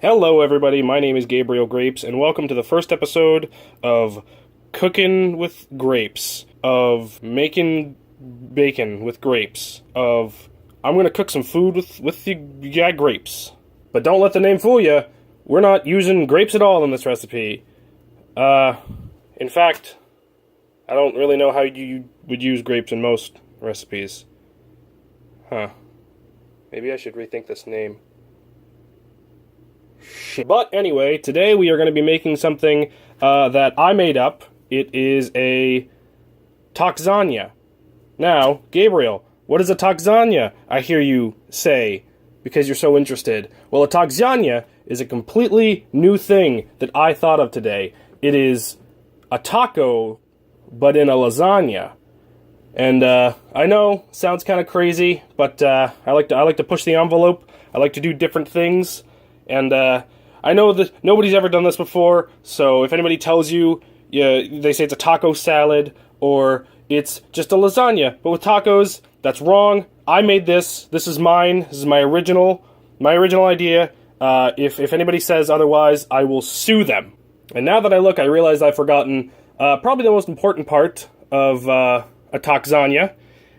Hello everybody, my name is Gabriel Grapes, and welcome to the first episode of Cookin' with Grapes, of making bacon with grapes, of I'm gonna cook some food with the grapes. But don't let the name fool you, we're not using grapes at all in this recipe. In fact, I don't really know how you would use grapes in most recipes. Huh. Maybe I should rethink this name. But anyway, today we are going to be making something that I made up. It is a tac-sagna. Now, Gabriel, what is a tac-sagna? I hear you say, because you're so interested. Well, a tac-sagna is a completely new thing that I thought of today. It is a taco, but in a lasagna. And I know, sounds kind of crazy, but I like to push the envelope. I like to do different things. And I know that nobody's ever done this before, so if anybody tells you, they say it's a taco salad, or it's just a lasagna, but with tacos, that's wrong. I made this. This is mine. This is my original idea. If anybody says otherwise, I will sue them. And now that I look, I realize I've forgotten probably the most important part of a tac-sagna,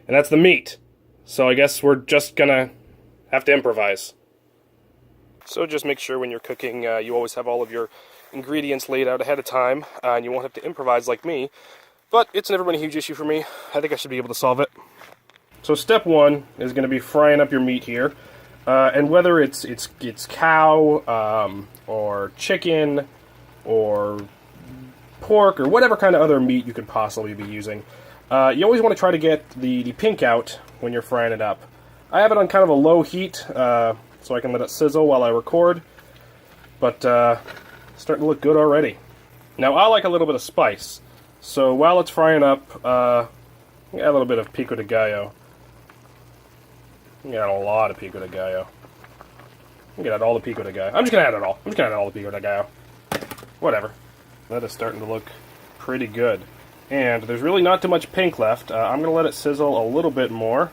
and that's the meat. So I guess we're just gonna have to improvise. So just make sure when you're cooking, you always have all of your ingredients laid out ahead of time, and you won't have to improvise like me. But it's never been a huge issue for me. I think I should be able to solve it. So step one is going to be frying up your meat here, and whether it's cow or chicken or pork or whatever kind of other meat you could possibly be using, you always want to try to get the pink out when you're frying it up. I have it on kind of a low heat, so I can let it sizzle while I record, but it's starting to look good already. Now I like a little bit of spice, so while it's frying up, add a little bit of pico de gallo. You can add a lot of pico de gallo. You can add all the pico de gallo. I'm just gonna add it all. I'm just gonna add all the pico de gallo. Whatever. That is starting to look pretty good. And there's really not too much pink left. I'm gonna let it sizzle a little bit more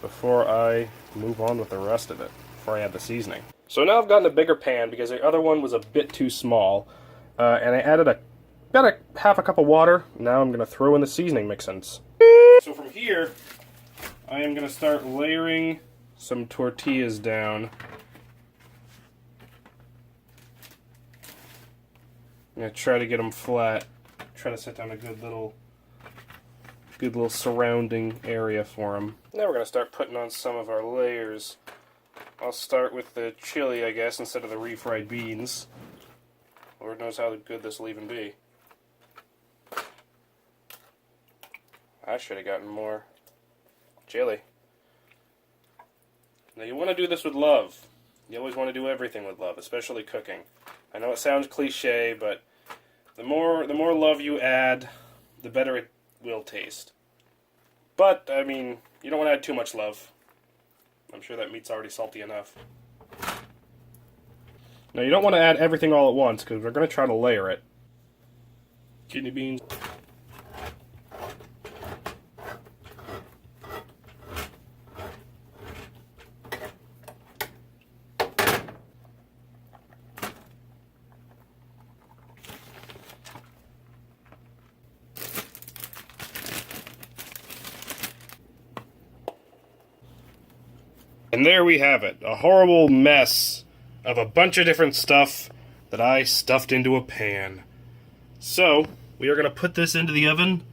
before I move on with the rest of it, before I add the seasoning. So now I've gotten a bigger pan because the other one was a bit too small, and I added about half a cup of water. Now I'm going to throw in the seasoning mix-ins. So from here, I am going to start layering some tortillas down. I'm going to try to get them flat, try to set down a good little surrounding area for them. Now we're going to start putting on some of our layers. I'll start with the chili, I guess, instead of the refried beans. Lord knows how good this will even be. I should have gotten more chili. Now you want to do this with love. You always want to do everything with love, especially cooking. I know it sounds cliche, but the more love you add, the better it will taste. But, I mean, you don't want to add too much love. I'm sure that meat's already salty enough. Now, you don't want to add everything all at once, because we're going to try to layer it. Kidney beans. And there we have it, a horrible mess of a bunch of different stuff that I stuffed into a pan. So, we are going to put this into the oven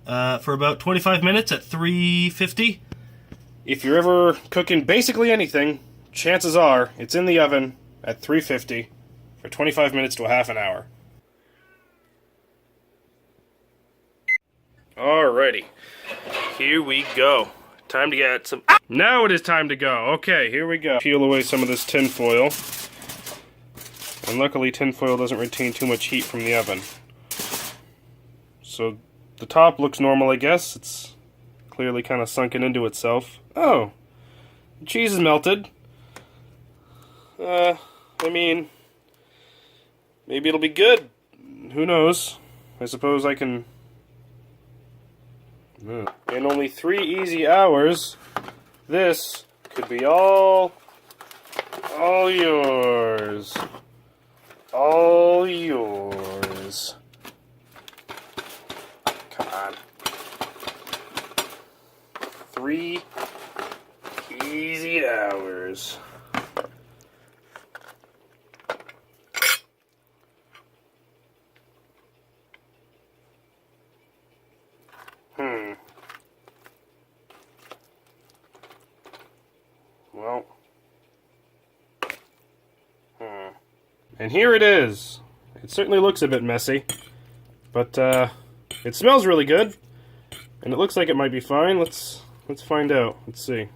for about 25 minutes at 350. If you're ever cooking basically anything, chances are it's in the oven at 350 for 25 minutes to a half an hour. Alrighty, here we go. Time to get some... Now it is time to go. Okay, here we go. Peel away some of this tin foil. And luckily tin foil doesn't retain too much heat from the oven. So the top looks normal, I guess. It's clearly kind of sunken into itself. Oh, the cheese is melted. I mean, maybe it'll be good. Who knows? I suppose I can... In only 3 easy hours, this could be all All yours. All yours. Come on. 3 easy hours. Well. And here it is. It certainly looks a bit messy, but it smells really good, and it looks like it might be fine. Let's find out. Let's see.